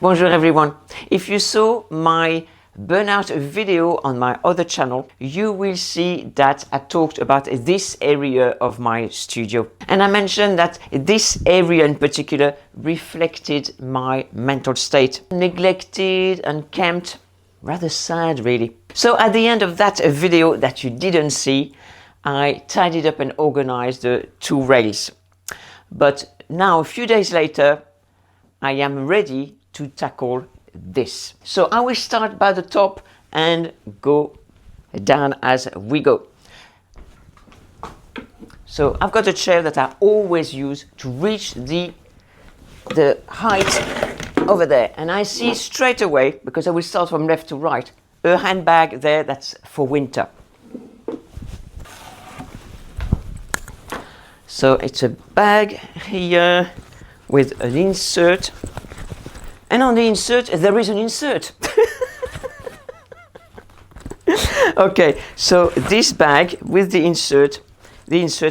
Bonjour everyone. If you saw my burnout video on my other channel, you will see that I talked about this area of my studio. And I mentioned that this area in particular reflected my mental state. Neglected, unkempt, rather sad really. So at the end of that video that you didn't see, I tidied up and organized the two rails. But now a few days later, I am ready to tackle this. So I will start by the top and go down as we go. So I've got a chair that I always use to reach the height over there. And I see straight away, because I will start from left to right, a handbag there that's for winter. So it's a bag here with an insert. And on the insert, there is an insert. Okay, so this bag with the insert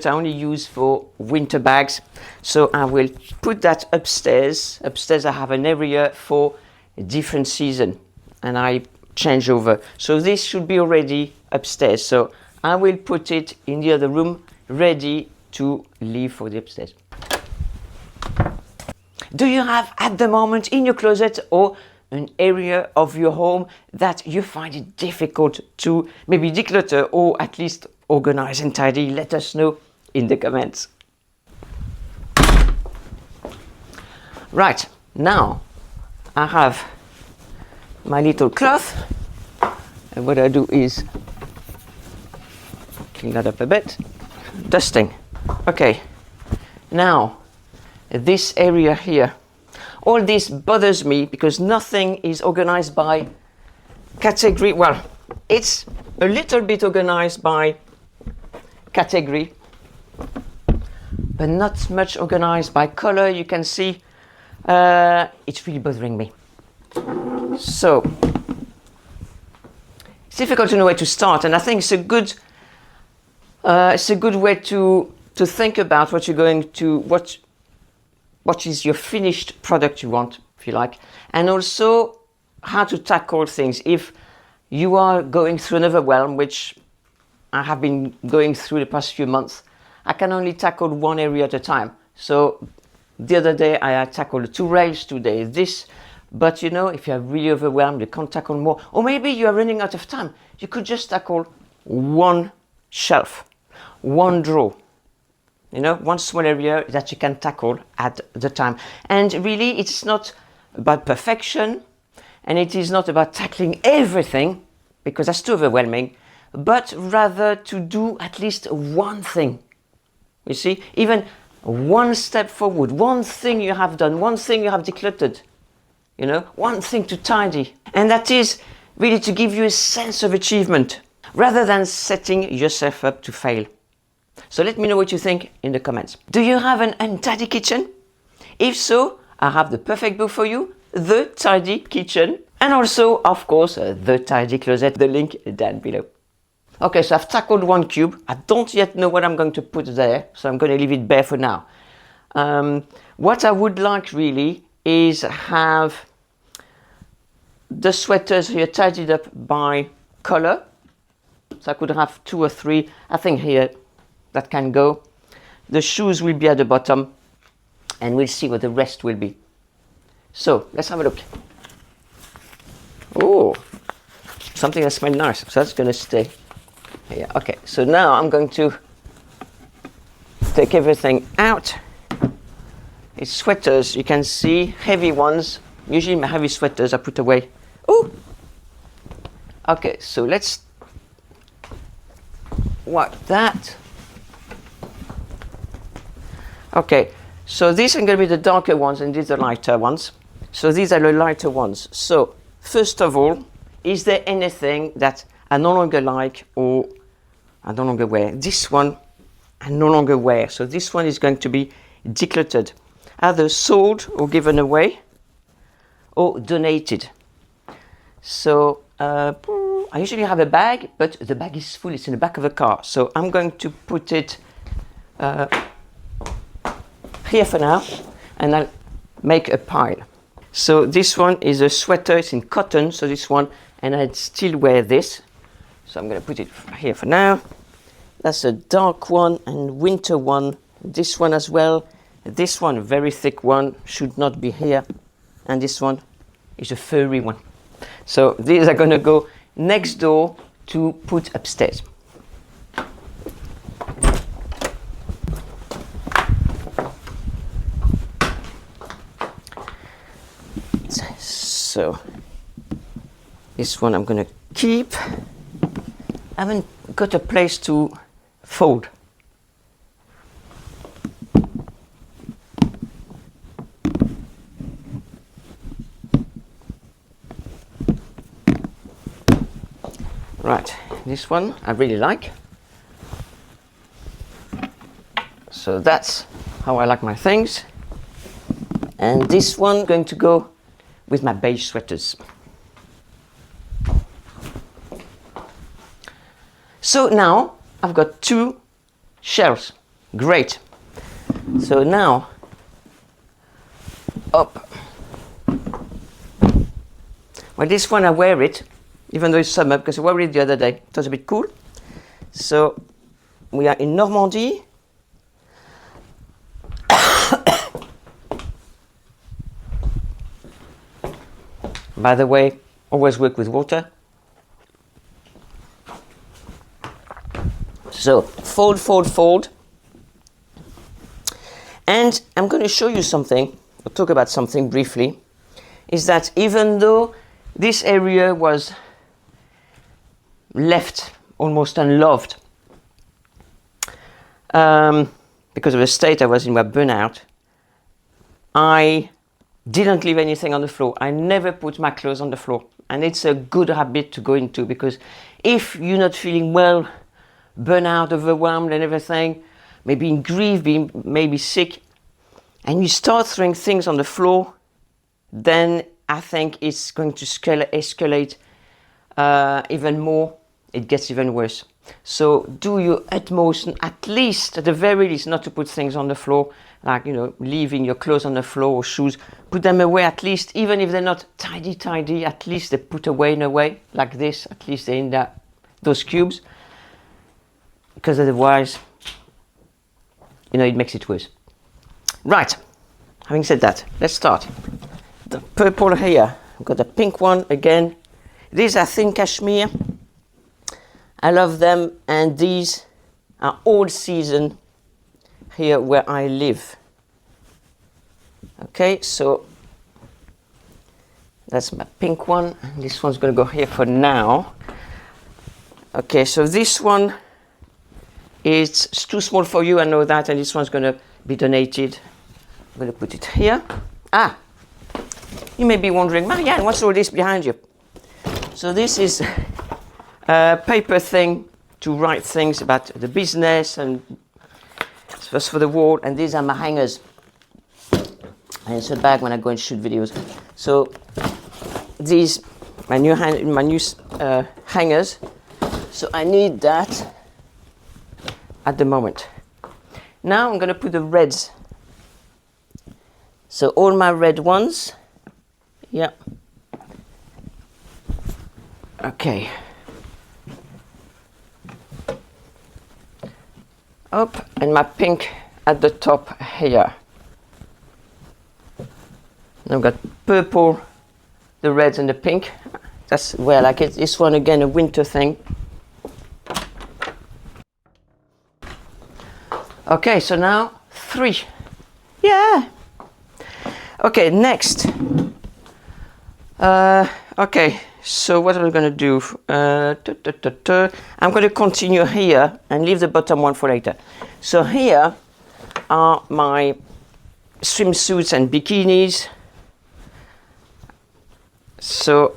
I only use for winter bags. So I will put that upstairs. Upstairs I have an area for a different season and I change over. So this should be already upstairs. So I will put it in the other room ready to leave for the upstairs. Do you have at the moment in your closet or an area of your home that you find it difficult to maybe declutter or at least organize and tidy? Let us know in the comments. Right, now I have my little cloth and what I do is clean that up a bit. Dusting. Okay, now this area here, all this bothers me because nothing is organized by category. Well, it's a little bit organized by category, but not much organized by color. You can see it's really bothering me. So it's difficult to know where to start, and I think it's a good way to think about what you're going to what is your finished product you want, if you like, and also how to tackle things. If you are going through an overwhelm, which I have been going through the past few months, I can only tackle one area at a time. So the other day I tackled 2 rails, today this, but you know, if you're really overwhelmed, you can't tackle more, or maybe you are running out of time, you could just tackle one shelf, one drawer. You know, one small area that you can tackle at the time. And really, it's not about perfection, and it is not about tackling everything, because that's too overwhelming, but rather to do at least one thing. You see, even one step forward, one thing you have done, one thing you have decluttered, you know, one thing to tidy. And that is really to give you a sense of achievement, rather than setting yourself up to fail. So let me know what you think in the comments. Do you have an untidy kitchen? If so, I have the perfect book for you, The Tidy Kitchen, and also, of course, The Tidy Closet, the link down below. Okay, so I've tackled one cube. I don't yet know what I'm going to put there, so I'm going to leave it bare for now. What I would like really is have the sweaters here tidied up by color. So I could have 2 or 3, I think here, that can go. The shoes will be at the bottom and we'll see what the rest will be. So let's have a look. Oh, something that smells nice, so that's going to stay here. Okay, so now I'm going to take everything out. It's sweaters, you can see, heavy ones. Usually my heavy sweaters I put away. Oh, okay, so let's wipe that. Okay, so these are going to be the darker ones and these are the lighter ones. So these are the lighter ones. So first of all, is there anything that I no longer like or I no longer wear? This one I no longer wear. So this one is going to be decluttered, either sold or given away or donated. So I usually have a bag, but the bag is full, it's in the back of the car. So I'm going to put it here for now, and I'll make a pile. So this one is a sweater, it's in cotton, so this one, and I'd still wear this. So I'm going to put it here for now. That's a dark one and winter one. This one as well. This one, a very thick one, should not be here. And this one is a furry one. So these are going to go next door to put upstairs. So this one I'm going to keep. I haven't got a place to fold. Right, this one I really like. So that's how I like my things. And this one going to go with my beige sweaters. So now I've got 2 shelves. Great. So now up. Well, this one I wear it, even though it's summer, because I wore it the other day. It was a bit cool. So we are in Normandy. By the way, always work with water. So fold, fold, fold. And I'm going to show you something, or talk about something briefly, is that even though this area was left almost unloved, because of the state I was in, my burnout, I didn't leave anything on the floor. I never put my clothes on the floor. And it's a good habit to go into, because if you're not feeling well, burnout, overwhelmed and everything, maybe in grief, being maybe sick, and you start throwing things on the floor, then I think it's going to escalate even more. It gets even worse. So do your utmost, at least, at the very least, not to put things on the floor, like, you know, leaving your clothes on the floor or shoes. Put them away at least, even if they're not tidy, at least they put away in a way, like this, at least they're in those cubes. Because otherwise, you know, it makes it worse. Right, having said that, let's start. The purple here, I've got the pink one again. These are thin cashmere. I love them, and these are all season here where I live. Okay, so that's my pink one, and this one's going to go here for now. Okay, so this one is too small for you, I know that, and this one's going to be donated. I'm going to put it here. Ah, you may be wondering, Marianne, what's all this behind you? So this is a paper thing to write things about the business, and it's just for the wall, and these are my hangers. And it's a bag when I go and shoot videos. So these, my new hangers. So I need that at the moment. Now I'm going to put the reds. So all my red ones. Yeah. Okay. Up, and my pink at the top here. And I've got purple, the reds and the pink. That's where I like it. This one again, a winter thing. Okay, so now 3. Yeah. Okay, next. Okay, so what am I going to do? I'm going to continue here and leave the bottom one for later. So here are my swimsuits and bikinis. So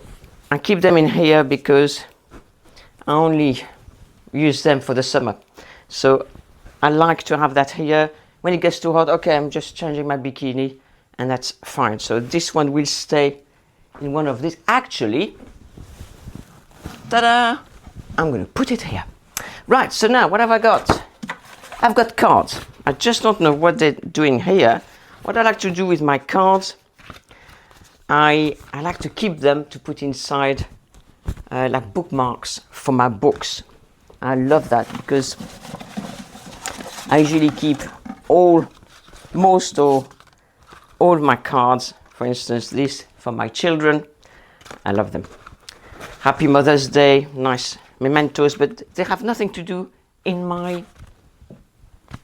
I keep them in here because I only use them for the summer. So I like to have that here. When it gets too hot, okay, I'm just changing my bikini, and that's fine. So this one will stay in one of these. Actually, ta-da! I'm going to put it here. Right, so now what have I got? I've got cards. I just don't know what they're doing here. What I like to do with my cards, I like to keep them to put inside like bookmarks for my books. I love that because I usually keep most or all my cards. For instance, this for my children. I love them. Happy Mother's Day, nice mementos, but they have nothing to do in my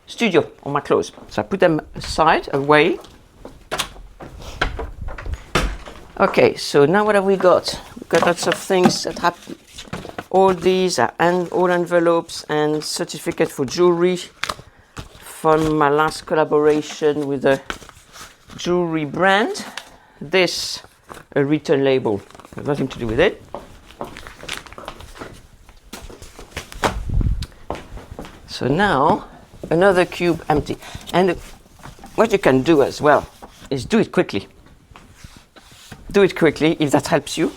studio or my clothes. So I put them aside, away. Okay, so now what have we got? We've got lots of things that happen. All these are all envelopes and certificate for jewellery from my last collaboration with a jewellery brand. This, a return label, has nothing to do with it. So now, another cube empty. And what you can do as well is do it quickly. Do it quickly if that helps you.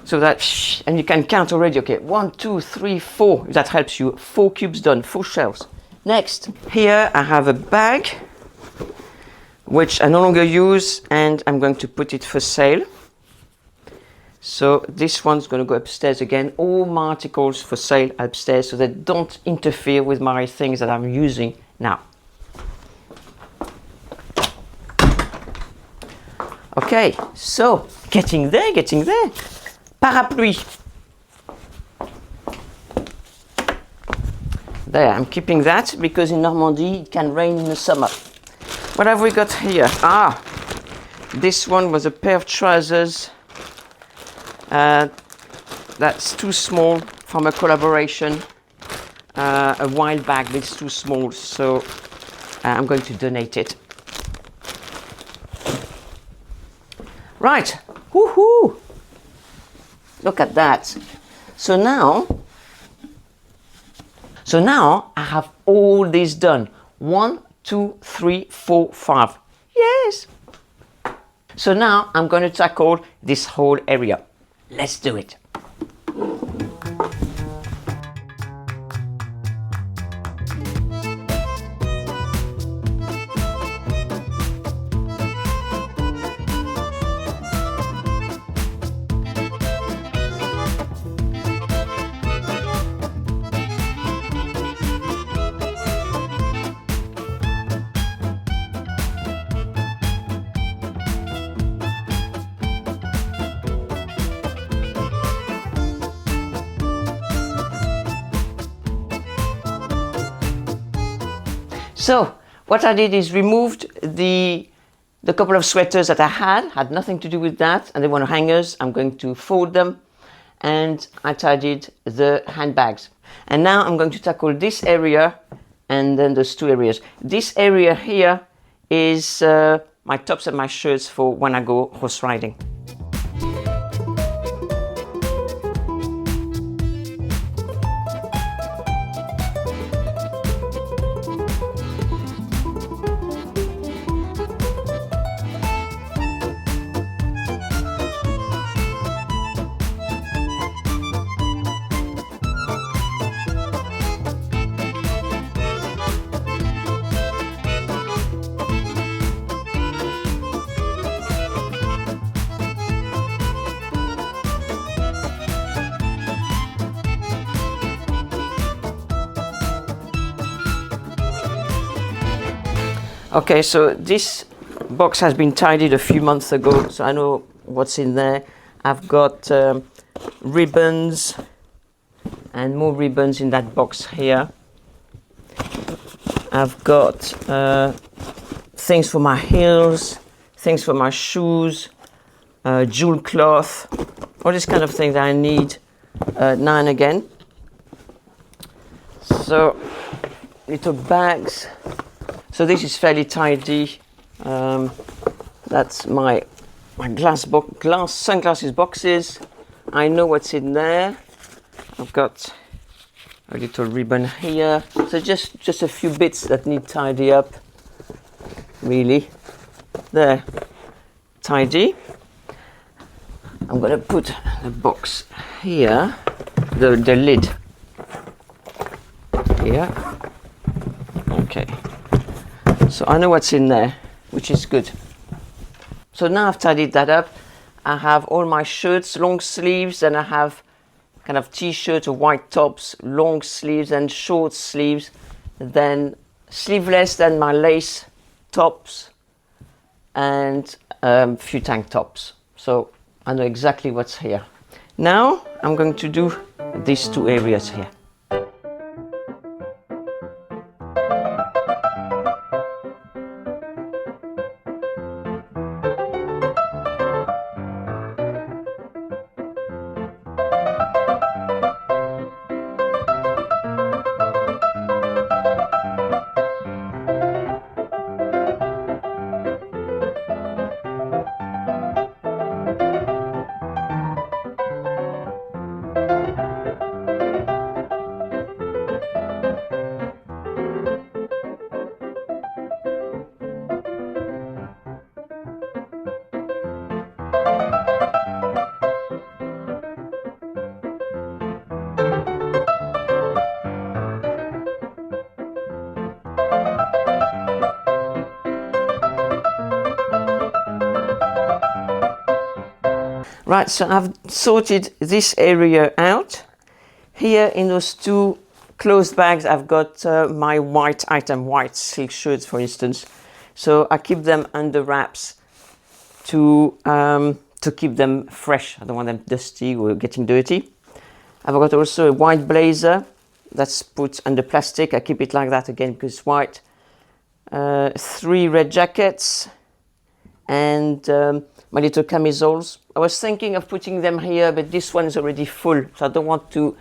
So that, and you can count already, okay, 1, 2, 3, 4, if that helps you. 4 cubes done, 4 shelves. Next, here I have a bag, which I no longer use, and I'm going to put it for sale. So this one's going to go upstairs again. All my articles for sale upstairs, so they don't interfere with my things that I'm using now. Okay, so getting there. Parapluie. There, I'm keeping that because in Normandy it can rain in the summer. What have we got here? This one was a pair of trousers. That's too small from a collaboration a while back, but it's too small, so I'm going to donate it. Right, woohoo! Look at that. So now I have all this done. 1, 2, 3, 4, 5. Yes. So now I'm going to tackle this whole area. Let's do it. So what I did is removed the couple of sweaters that I had nothing to do with that, and they were on hangers. I'm going to fold them, and I tidied the handbags. And now I'm going to tackle this area and then those 2 areas. This area here is my tops and my shirts for when I go horse riding. Okay, so this box has been tidied a few months ago, so I know what's in there. I've got ribbons and more ribbons in that box here. I've got things for my heels, things for my shoes, jewel cloth, all this kind of thing that I need now and again. So, little bags. So this is fairly tidy. That's my sunglasses boxes. I know what's in there. I've got a little ribbon here. So just a few bits that need tidy up. Really, there, tidy. I'm gonna put the box here, the lid here. Okay. So I know what's in there, which is good. So So now I've tidied that up. I have all my shirts, long sleeves, and I have kind of t-shirts or white tops, long sleeves and short sleeves, then sleeveless, then my lace tops, and a few tank tops. So I know exactly what's here. Now I'm going to do these two areas here. Right, so I've sorted this area out. Here in those two closed bags, I've got my white silk shirts, for instance. So I keep them under wraps to keep them fresh. I don't want them dusty or getting dirty. I've got also a white blazer that's put under plastic. I keep it like that again because it's white. 3 red jackets and my little camisoles. I was thinking of putting them here, but this one is already full, so I don't want to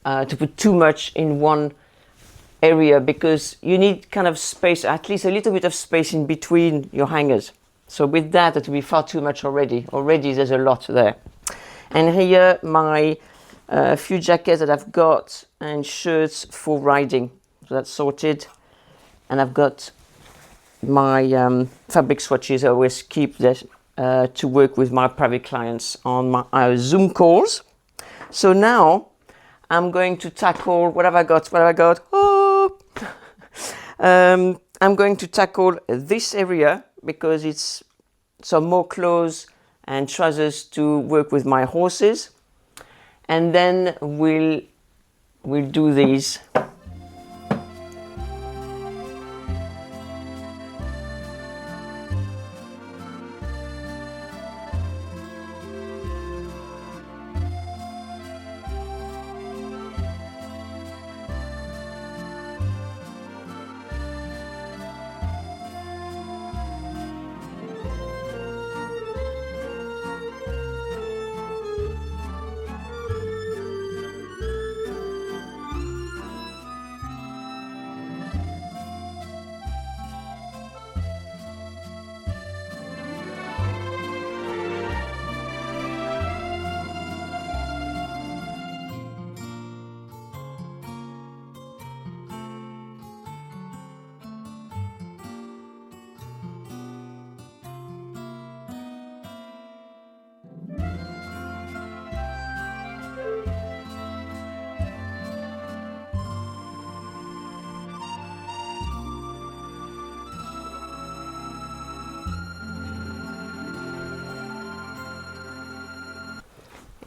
put too much in one area because you need kind of space, at least a little bit of space in between your hangers. So with that, it will be far too much already. Already there's a lot there. And here my few jackets that I've got and shirts for riding. So that's sorted. And I've got my fabric swatches. I always keep that to work with my private clients on my Zoom calls. So now I'm going to tackle, what have I got? Oh! I'm going to tackle this area because it's some more clothes and trousers to work with my horses. And then we'll do these.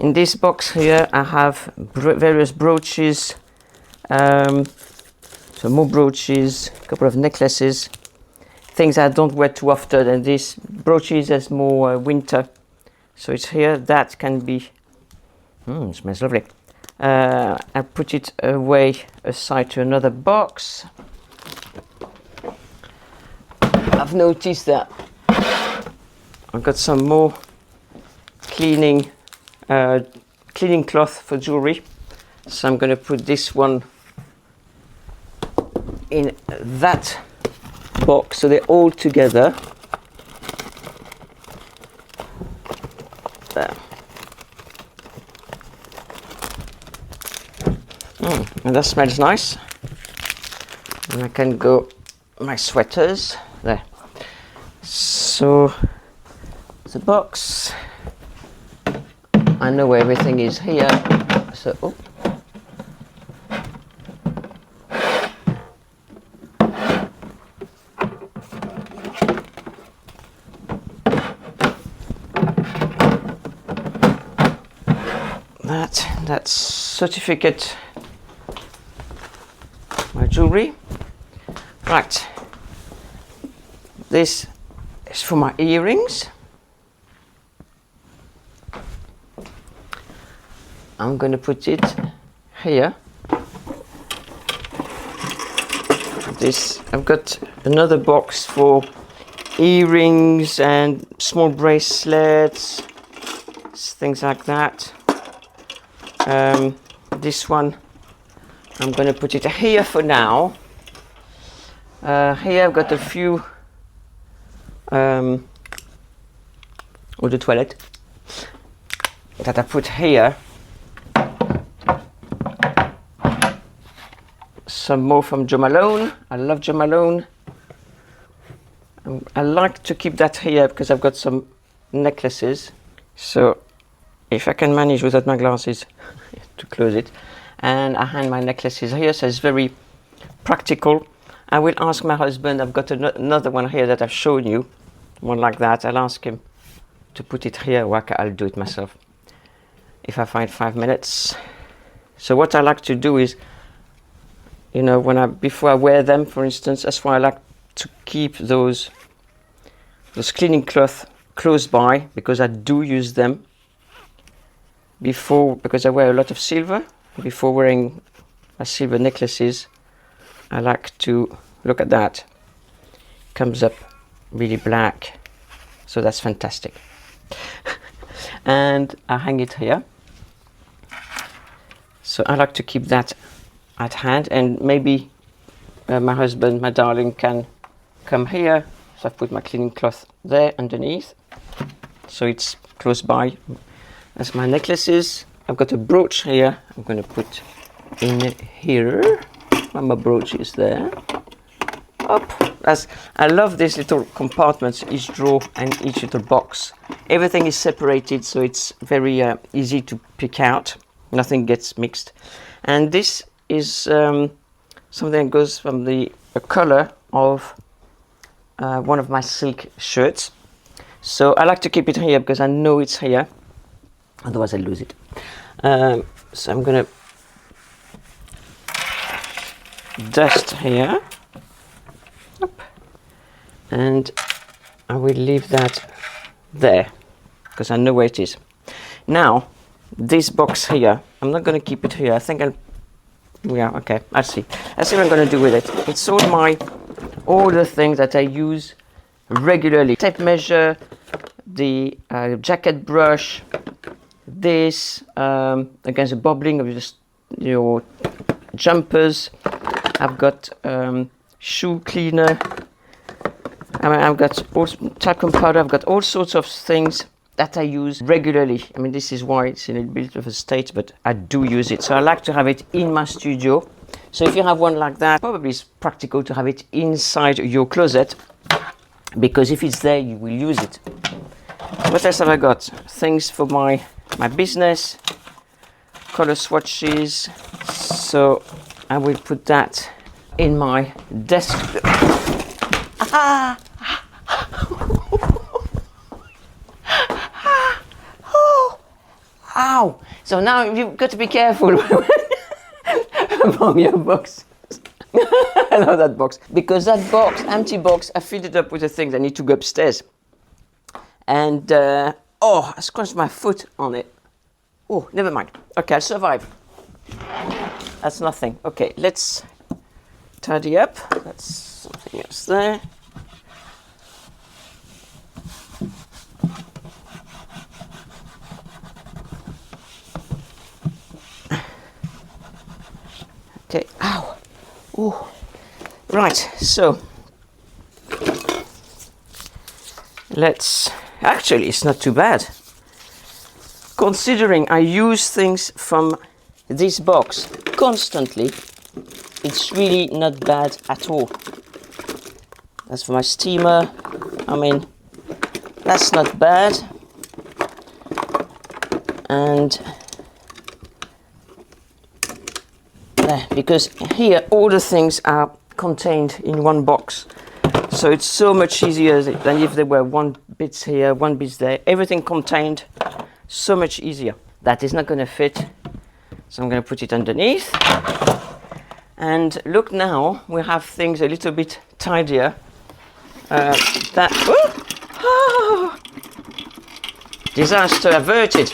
In this box here, I have various brooches, so more brooches, a couple of necklaces, things I don't wear too often, and these brooches is more winter. So it's here, that can be, it smells lovely. I put it away aside to another box. I've noticed that I've got some more cleaning cloth for jewellery, so I'm going to put this one in that box so they're all together. There. And that smells nice. And I can go my sweaters there. So the box, I know where everything is here, so that certificate, my jewellery. Right, this is for my earrings. I'm going to put it here. This, I've got another box for earrings and small bracelets, things like that. This one, I'm going to put it here for now. Here I've got a few eau de toilette that I put here. Some more from Jo Malone. I love Jo Malone. I like to keep that here because I've got some necklaces. So if I can manage without my glasses to close it. And I hang my necklaces here, so it's very practical. I will ask my husband, I've got another one here that I've shown you, one like that. I'll ask him to put it here, or I'll do it myself if I find 5 minutes. So what I like to do is, you know, before I wear them, for instance, that's why I like to keep those cleaning cloth close by, because I do use them before, because I wear a lot of silver. Before wearing my silver necklaces, I like to look at that. Comes up really black, so that's fantastic. And I hang it here. So I like to keep that at hand, and maybe my husband, my darling, can come here. So I've put my cleaning cloth there underneath, so it's close by. That's my necklaces. I've got a brooch here. I'm going to put in here. And my brooch is there. Up. I love these little compartments, each drawer and each little box. Everything is separated, so it's very easy to pick out. Nothing gets mixed. And this is something that goes from the color of one of my silk shirts. So I like to keep it here because I know it's here. Otherwise I lose it. So I'm going to dust here. Up. And I will leave that there because I know where it is. Now, this box here, I'm not going to keep it here. I think okay, I'll see what I'm going to do with it. It's all the things that I use regularly. Tape measure, the jacket brush, this, against the bubbling of just your jumpers. I've got shoe cleaner. I've got talcum powder. I've got all sorts of things that I use regularly. I mean, this is why it's in a bit of a state, but I do use it. So I like to have it in my studio. So if you have one like that, probably it's practical to have it inside your closet, because if it's there, you will use it. What else have I got? Things for my business, color swatches. So I will put that in my desk. Ow! So now you've got to be careful among your box. I love that box, because that box, empty box, I filled it up with the things I need to go upstairs. And I scratched my foot on it. Oh, never mind. Okay, I'll survive. That's nothing. Okay, let's tidy up. That's something else there. Okay, ow. Ooh. Right, so actually it's not too bad. Considering I use things from this box constantly, it's really not bad at all. That's for my steamer. I mean, that's not bad. And because here all the things are contained in one box, so it's so much easier than if there were one bit here, one bit there. Everything contained, so much easier. that is not going to fit. So I'm going to put it underneath. And look, now we have things a little bit tidier. Disaster averted.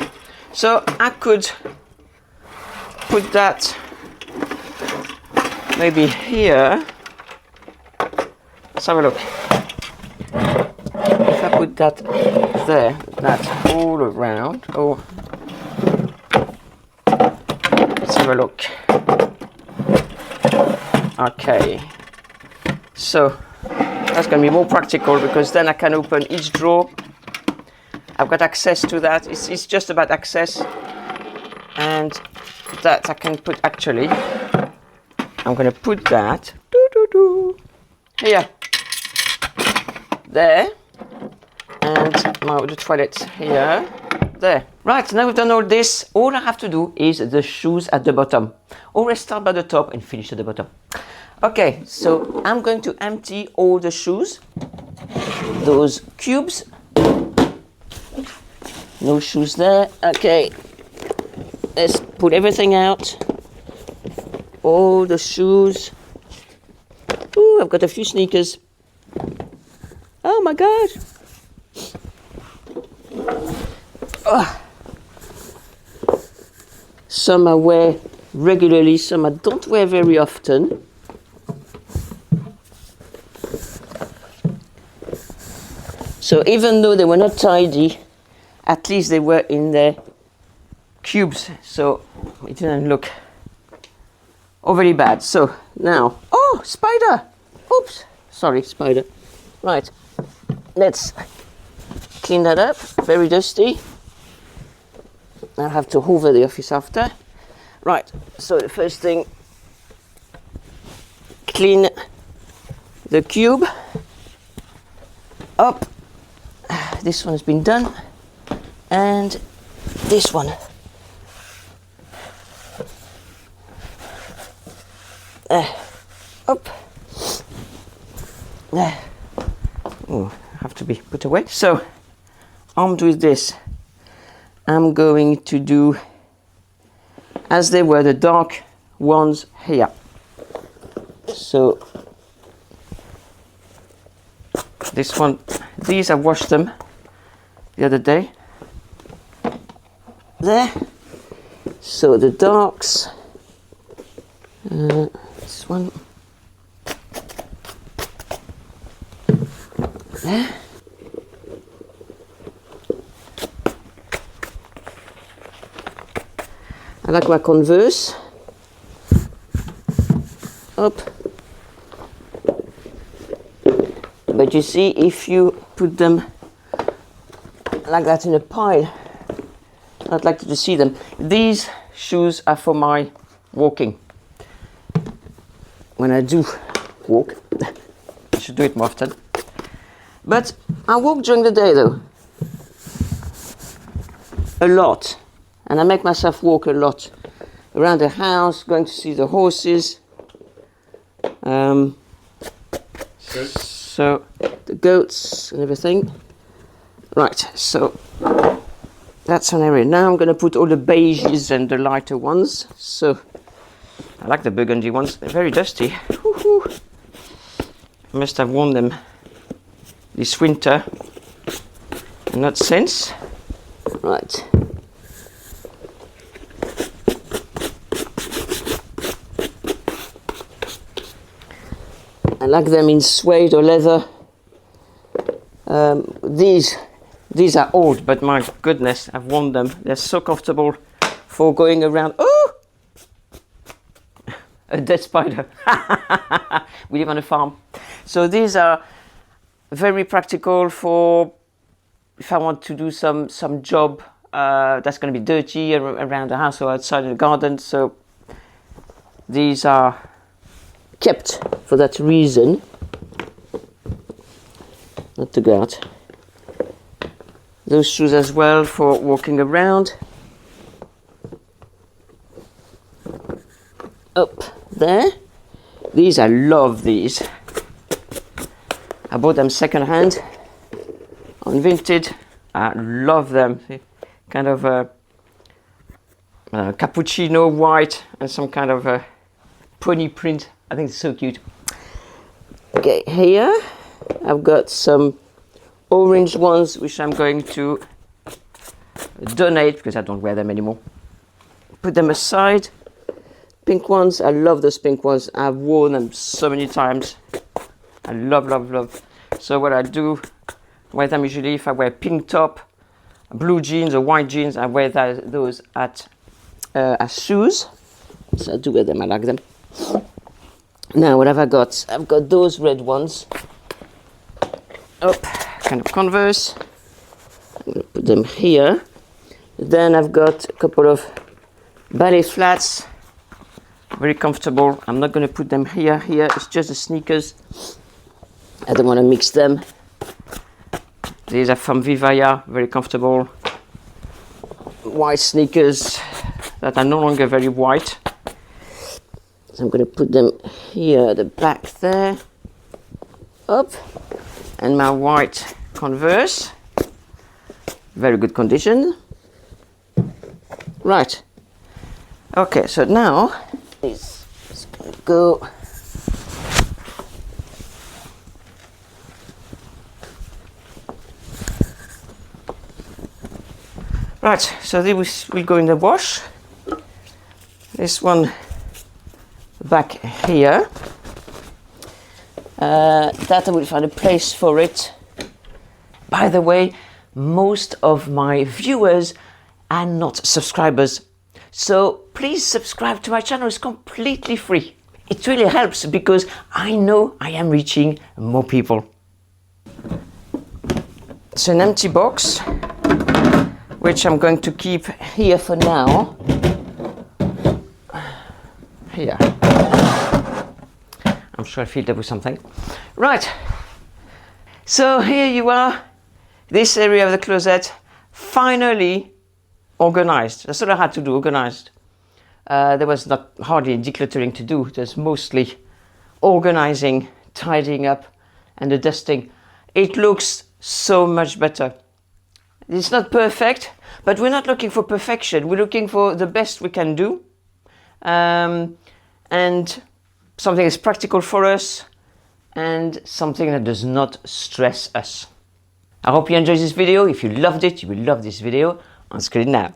So I could put that maybe here. Let's have a look. If I put that there, that's all around. Oh, let's have a look. Okay, so that's going to be more practical because then I can open each drawer. I've got access to that. It's just about access, and that I can put actually. I'm going to put that here, there, and my other toilet here, there. Right, now we've done all this. All I have to do is the shoes at the bottom. Always start by the top and finish at the bottom. Okay, so I'm going to empty all the shoes, those cubes. No shoes there. Okay, let's put everything out. All the shoes. Ooh, I've got a few sneakers. Oh my God. Oh. Some I wear regularly, some I don't wear very often. So even though they were not tidy, at least they were in their cubes, so it didn't look overly bad. So now, oh, spider! Oops, sorry, spider. Right, let's clean that up. Very dusty. I'll have to hoover the office after. Right, so the first thing, clean the cube up. This one has been done, and this one. Up. Oh, have to be put away. So, armed with this, I'm going to do as they were the dark ones here. So, this one, these I washed them the other day. There. So the darks. This one. There. I like my Converse. Up. But you see, if you put them like that in a pile, I'd like you to see them. These shoes are for my walking. When I do walk, I should do it more often. But I walk during the day though, a lot. And I make myself walk a lot around the house, going to see the horses. So the goats and everything. Right, so that's an area. Now I'm going to put all the beiges and the lighter ones. So I like the burgundy ones. They're very dusty. Woo-hoo. I must have worn them this winter and not since. Right. I like them in suede or leather. These are old, but my goodness, I've worn them. They're so comfortable for going around. Oh! A dead spider. We live on a farm. So these are very practical for if I want to do some job that's going to be dirty around the house or outside in the garden. So these are kept for that reason, not to go out. Those shoes as well for walking around. Up there. These, I love these. I bought them second hand on Vinted. I love them. Kind of cappuccino white and some kind of a pony print. I think it's so cute. Okay, here I've got some orange ones which I'm going to donate because I don't wear them anymore. Put them aside. Pink ones, I love those pink ones. I've worn them so many times. I love, love, love. So what I do, wear them usually if I wear pink top, blue jeans or white jeans, I wear those as shoes. So I do wear them, I like them. Now what have I got? I've got those red ones. Oh, kind of Converse. I'm going to put them here. Then I've got a couple of ballet flats. Very comfortable. I'm not going to put them here. It's just the sneakers. I don't want to mix them. These are from Vivaya, very comfortable. White sneakers that are no longer very white. So I'm going to put them here, the back there. Up. And my white Converse. Very good condition. Right. Okay, so now this is going to go. Right, so this will go in the wash. This one back here. That I will find a place for it. By the way, most of my viewers are not subscribers. So please subscribe to my channel, it's completely free. It really helps because I know I am reaching more people. It's an empty box, which I'm going to keep here for now. Here. I'm sure I filled up with something. Right. So here you are. This area of the closet, finally organized. That's all I had to do, organized. There was not hardly decluttering to do. There's mostly organizing, tidying up, and the dusting. It looks so much better. It's not perfect, but we're not looking for perfection. We're looking for the best we can do. And something that's practical for us, and something that does not stress us. I hope you enjoyed this video. If you loved it, you will love this video on screen now.